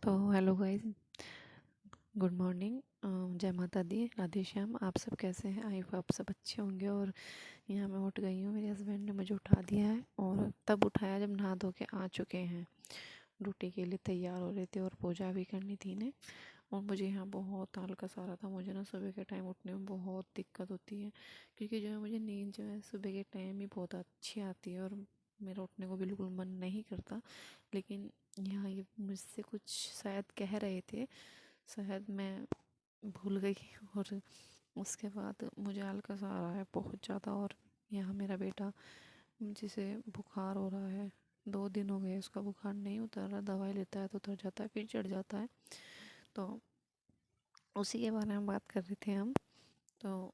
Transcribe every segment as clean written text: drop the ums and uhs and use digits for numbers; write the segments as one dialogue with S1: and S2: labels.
S1: तो hello guys, good morning. जय माता दी, राधे श्याम। आप सब कैसे हैं? आई होप आप सब अच्छे होंगे। और यहाँ मैं उठ गई हूँ, मेरे हस्बैंड ने मुझे उठा दिया है और तब उठाया जब नहा धो के आ चुके हैं। ड्यूटी के लिए तैयार हो रहे थे और पूजा भी करनी थी ने। और मुझे यहाँ बहुत आलस आ रहा था। मुझे ना सुबह के टाइम उठने में बहुत दिक्कत होती है, क्योंकि जो है मुझे नींद जो है सुबह के टाइम ही बहुत अच्छी आती है और मेरा उठने को बिल्कुल मन नहीं करता। लेकिन यहाँ ये मुझसे कुछ शायद कह रहे थे, शायद मैं भूल गई। और उसके बाद मुझे आलस आ रहा है बहुत ज़्यादा। और यहाँ मेरा बेटा, जिसे बुखार हो रहा है, 2 दिन हो गए उसका बुखार नहीं उतर रहा। दवाई लेता है तो उतर जाता है, फिर चढ़ जाता है। तो उसी के बारे में बात कर रहे थे हम। तो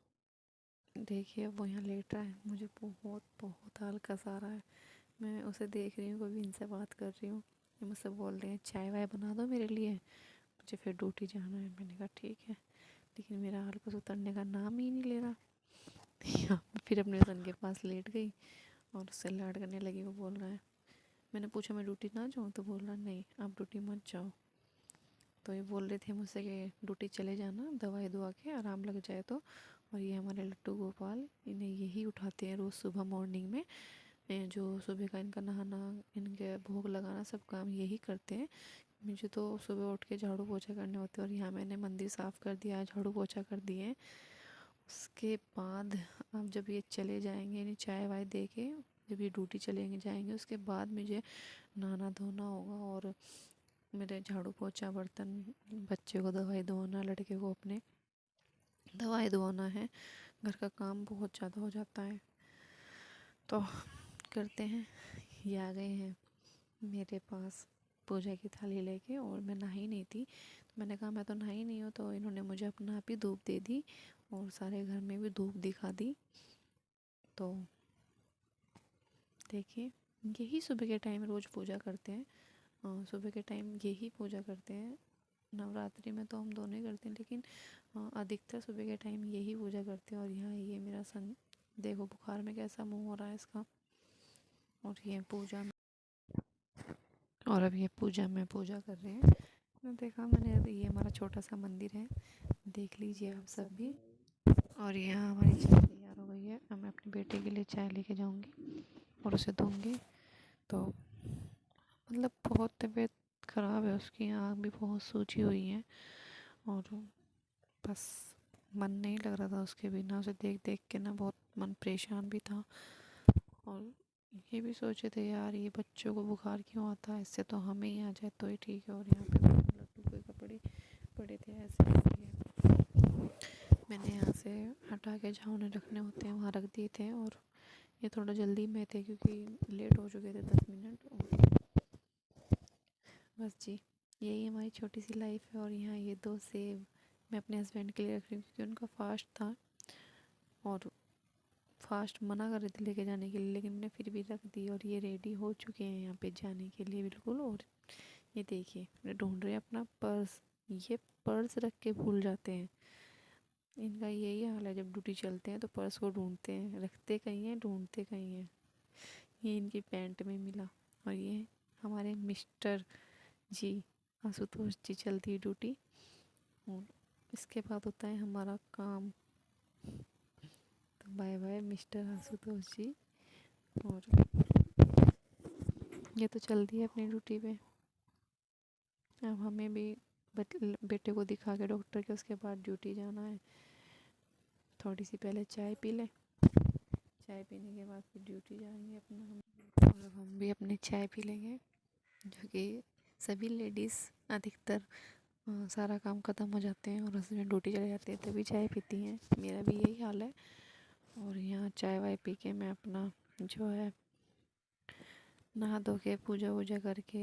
S1: देखिए वो यहाँ लेट रहा है, मुझे बहुत बहुत आलस आ रहा है। मैं उसे देख रही हूँ, कभी इनसे बात कर रही हूँ, ये मुझसे बोल रहे हैं चाय वाय बना दो मेरे लिए, मुझे फिर ड्यूटी जाना है। मैंने कहा ठीक है, लेकिन मेरा आलस उतरने का नाम ही नहीं ले रहा। यहाँ मैं फिर अपने सन के पास लेट गई और उससे लाड करने लगी। वो बोल रहा है, मैंने पूछा मैं ड्यूटी ना जाऊँ, तो बोल रहा नहीं आप ड्यूटी मत जाओ। तो ये बोल रहे थे मुझसे कि ड्यूटी चले जाना, दवाई दुआ के आराम लग जाए तो। और ये हमारे लट्टू गोपाल, इन्हें यही उठाते हैं रोज़ सुबह मॉर्निंग में। जो सुबह का इनका नहाना, इनके भोग लगाना, सब काम यही करते हैं। मुझे तो सुबह उठ के झाड़ू पोछा करने होते हैं। और यहाँ मैंने मंदिर साफ़ कर दिया है, झाड़ू पोछा कर दिए। उसके बाद अब जब ये चले जाएंगे, इन्हें चाय वाय दे के जब ये ड्यूटी चलेंगे जाएंगे, उसके बाद मुझे नहाना धोना होगा। और मेरे झाड़ू पोछा, बर्तन, बच्चे को दवाई दवाना, लड़के को अपने दवाई दवाना है। घर का काम बहुत ज़्यादा हो जाता है। तो करते हैं। ये आ गए हैं मेरे पास पूजा की थाली लेके, और मैं नहाई नहीं थी। तो मैंने कहा मैं तो नहाई नहीं हूँ। तो इन्होंने मुझे अपना आप ही धूप दे दी और सारे घर में भी धूप दिखा दी। तो देखिए, यही सुबह के टाइम रोज़ पूजा करते हैं। सुबह के टाइम यही पूजा करते हैं। नवरात्रि में तो हम दोनों ही करते हैं, लेकिन अधिकतर सुबह के टाइम यही पूजा करते हैं। और यहाँ ये मेरा सन देखो बुखार में कैसा मुंह हो रहा है इसका। और ये पूजा में, और अब ये पूजा में पूजा कर रहे हैं। तो देखा मैंने, अभी ये हमारा छोटा सा मंदिर है, देख लीजिए आप सब भी। और यहाँ हमारी चाय तैयार हो गई है। अब मैं अपने बेटे के लिए चाय लेके जाऊँगी और उसे दूँगी। तो मतलब बहुत तबीयत ख़राब है उसकी, आँख भी बहुत सूजी हुई है। और बस मन नहीं लग रहा था उसके बिना, उसे देख देख के ना बहुत मन परेशान भी था। और ये भी सोचे थे यार, ये बच्चों को बुखार क्यों आता है, इससे तो हमें ही आ जाए तो ही ठीक है। और यहाँ पे लड्डू के कपड़े पड़े थे ऐसे ही, मैंने यहाँ से हटा के जहाँ उन्हें रखने होते हैं वहाँ रख दिए थे। और ये थोड़ा जल्दी में थे क्योंकि लेट हो चुके थे 10 मिनट। और बस जी, यही हमारी छोटी सी लाइफ है। और यहाँ ये 2 सेब मैं अपने हस्बैंड के लिए रख रही हूँ, क्योंकि उनका फास्ट था और फास्ट मना कर रहे थे लेके जाने के लिए, लेकिन मैंने फिर भी रख दी। और ये रेडी हो चुके हैं यहाँ पे जाने के लिए बिल्कुल। और ये देखिए मैं ढूंढ रहे हैं अपना पर्स, ये पर्स रख के भूल जाते हैं। इनका यही हाल है, जब ड्यूटी चलते हैं तो पर्स को ढूंढते हैं, रखते कहीं हैं ढूंढते कहीं हैं। ये इनकी पैंट में मिला। और ये हमारे मिस्टर जी, आशुतोष जी, चलती है ड्यूटी। और इसके बाद होता है हमारा काम। तो बाय बाय मिस्टर आशुतोष जी। और ये तो चलती है अपनी ड्यूटी पे। अब हमें भी बेटे को दिखा के डॉक्टर के, उसके बाद ड्यूटी जाना है। थोड़ी सी पहले चाय पी लें, चाय पीने के बाद फिर ड्यूटी जाएंगे अपना हम। और अब हम भी अपनी चाय पी लेंगे, जो कि सभी लेडीज़ अधिकतर सारा काम ख़त्म हो जाते हैं और हस्बैंड ड्यूटी चले जाते हैं तभी चाय पीती हैं। मेरा भी यही हाल है। और यहाँ चाय वाय पी के मैं अपना जो है नहा धो के पूजा वूजा करके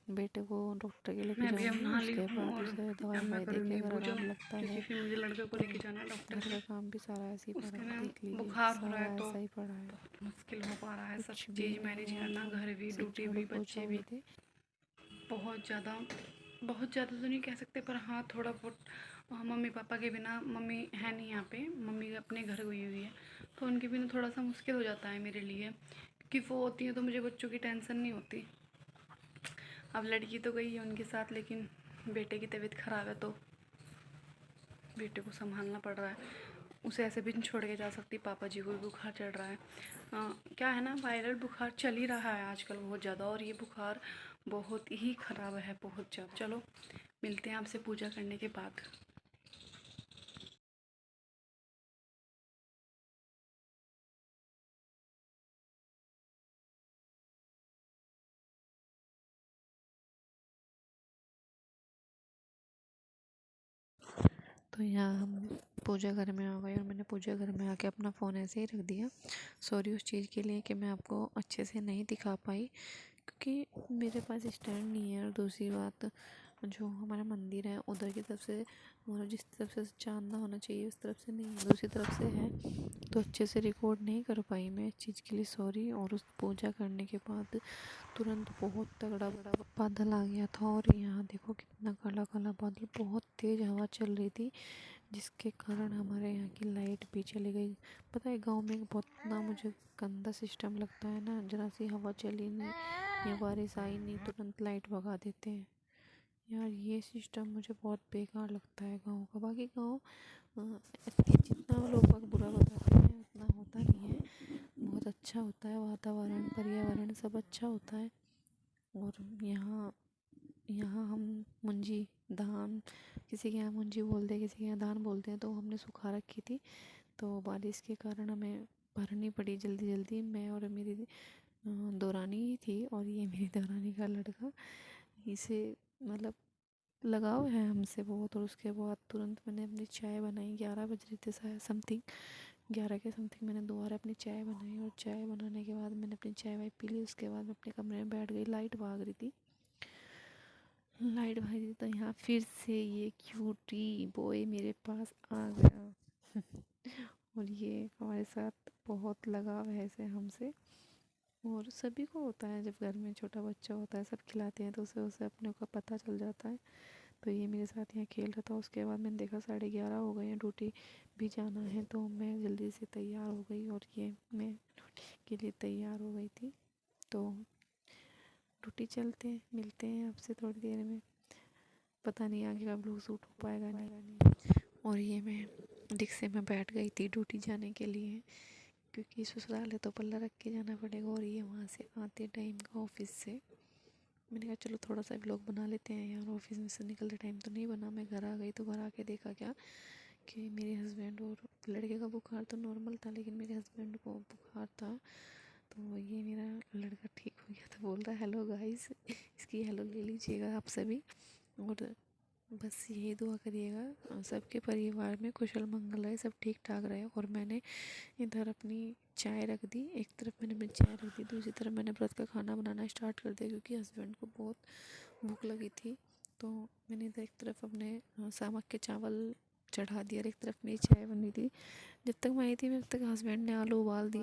S1: बेटे को डॉक्टर के लेके
S2: मैं भी अब
S1: जाऊंगी।
S2: नहा ली
S1: उसके
S2: हूँ
S1: बाद
S2: और
S1: उसे दवाई
S2: अब मैं
S1: ववाई दे के
S2: करूँगी
S1: अगर
S2: पूजा,
S1: आराम लगता
S2: क्योंकि
S1: है
S2: फिर मुझे लड़के को
S1: तो
S2: लेके जाना है डॉक्टर
S1: घर
S2: के।
S1: का काम भी सारा ऐसे ही पड़ा
S2: उसके
S1: है,
S2: ना
S1: देख लीजिए
S2: बुखार हो रहा है
S1: सारा
S2: तो
S1: ऐसा ही पड़ा है।
S2: बहुत मुश्किल हो पा रहा है सब
S1: कुछ भी
S2: चीज़
S1: नहीं
S2: मैनेज
S1: हुआ
S2: करना,
S1: था,
S2: घर भी,
S1: सिर्फ
S2: ड्यूटी
S1: झाड़ू
S2: भी,
S1: पोछा
S2: बच्चे
S1: हुए
S2: भी।
S1: थे।
S2: बहुत ज़्यादा, बहुत ज़्यादा तो नहीं कह सकते, पर हाँ थोड़ा बहुत। मम्मी पापा के बिना, मम्मी है नहीं यहाँ पे, मम्मी अपने घर गई हुई है, तो उनके बिना थोड़ा सा मुश्किल हो जाता है मेरे लिए, क्योंकि वो होती है तो मुझे बच्चों की टेंशन नहीं होती। अब लड़की तो गई है उनके साथ, लेकिन बेटे की तबीयत ख़राब है तो बेटे को संभालना पड़ रहा है। उसे ऐसे भी नहीं छोड़ के जा सकती, पापा जी को भी बुखार चढ़ रहा है। क्या है ना, वायरल बुखार चल ही रहा है आजकल बहुत ज़्यादा, और ये बुखार बहुत ही ख़राब है, बहुत ज़्यादा। चलो मिलते हैं आपसे पूजा करने के बाद।
S1: तो यहाँ हम पूजा घर में आ गए और मैंने पूजा घर में आके अपना फ़ोन ऐसे ही रख दिया। सॉरी उस चीज़ के लिए कि मैं आपको अच्छे से नहीं दिखा पाई, क्योंकि मेरे पास स्टैंड नहीं है। और दूसरी बात, जो हमारा मंदिर है उधर की तरफ से, मतलब जिस तरफ से चांदना होना चाहिए उस तरफ से नहीं है, दूसरी तरफ से है, तो अच्छे से रिकॉर्ड नहीं कर पाई मैं। इस चीज़ के लिए सॉरी। और उस पूजा करने के बाद तुरंत बहुत तगड़ा बड़ा बादल आ गया था, और यहाँ देखो कितना काला काला बादल, बहुत तेज़ हवा चल रही थी, जिसके कारण हमारे यहाँ की लाइट भी चली गई। पता है गांव में बहुत ना मुझे गंदा सिस्टम लगता है ना, जरा सी हवा चली नहीं या बारिश आई नहीं तुरंत लाइट भगा देते हैं यार। ये सिस्टम मुझे बहुत बेकार लगता है गांव का। बाकी गांव जितना लोग बाग बुरा बताते हैं उतना होता नहीं है, बहुत अच्छा होता है, वातावरण पर्यावरण सब अच्छा होता है। और यहाँ यहाँ हम मुंजी धान, किसी के यहाँ मुंजी बोलते हैं, किसी के यहाँ धान बोलते हैं, तो हमने सुखा रखी थी, तो बारिश के कारण हमें भरनी पड़ी जल्दी जल्दी। मैं और मेरी देवरानी ही थी, और ये मेरी देवरानी का लड़का, इसे मतलब लगाव है हमसे बहुत। और उसके बाद तुरंत मैंने अपनी चाय बनाई, 11 बज रहे थे शायद समथिंग, 11 के समथिंग मैंने दोबारा अपनी चाय बनाई। और चाय बनाने के बाद मैंने अपनी चाय वाय पी ली। उसके बाद मैं अपने कमरे में बैठ गई, लाइट भाग रही थी, लाइट भाग रही थी, तो यहाँ फिर से ये क्यूटी बॉय मेरे पास आ गया। और ये हमारे साथ बहुत लगाव है इसे हमसे, और सभी को होता है जब घर में छोटा बच्चा होता है, सब खिलाते हैं तो उसे उसे अपने को पता चल जाता है। तो ये मेरे साथ यहाँ खेल रहा था। उसके बाद मैंने देखा 11:30 हो गए हैं, ड्यूटी भी जाना है, तो मैं जल्दी से तैयार हो गई, और ये मैं ड्यूटी के लिए तैयार हो गई थी। तो ड्यूटी चलते हैं, मिलते हैं आपसे थोड़ी देर में। पता नहीं आगे का ब्लॉग शूट हो पाएगा नहीं। और ये मैं रिक्शे में बैठ गई थी ड्यूटी जाने के लिए, क्योंकि ससुराल है तो पल्ला रख के जाना पड़ेगा। और ये वहाँ से आते टाइम का ऑफिस से, मैंने कहा चलो थोड़ा सा व्लॉग बना लेते हैं यार। ऑफिस में से निकलते टाइम तो नहीं बना। मैं घर आ गई, तो घर आके देखा क्या कि मेरे हस्बैंड और लड़के का बुखार तो नॉर्मल था, लेकिन मेरे हस्बैंड को बुखार था। तो ये मेरा लड़का ठीक हो गया, तो बोल रहा है हेलो गाइस, इसकी हेलो ले लीजिएगा आप सभी। और बस यही दुआ करिएगा सबके परिवार में कुशल मंगल रहे, सब ठीक ठाक रहे। और मैंने इधर अपनी चाय रख दी, एक तरफ मैंने अपनी चाय रख दी, दूसरी तरफ मैंने व्रत का खाना बनाना स्टार्ट कर दिया, क्योंकि हस्बैंड को बहुत भूख लगी थी। तो मैंने इधर एक तरफ अपने सामक के चावल चढ़ा दिया और एक तरफ मेरी चाय बनी थी। जब तक मैं आई थी, जब तक हस्बैंड ने आलू उबाल दिया।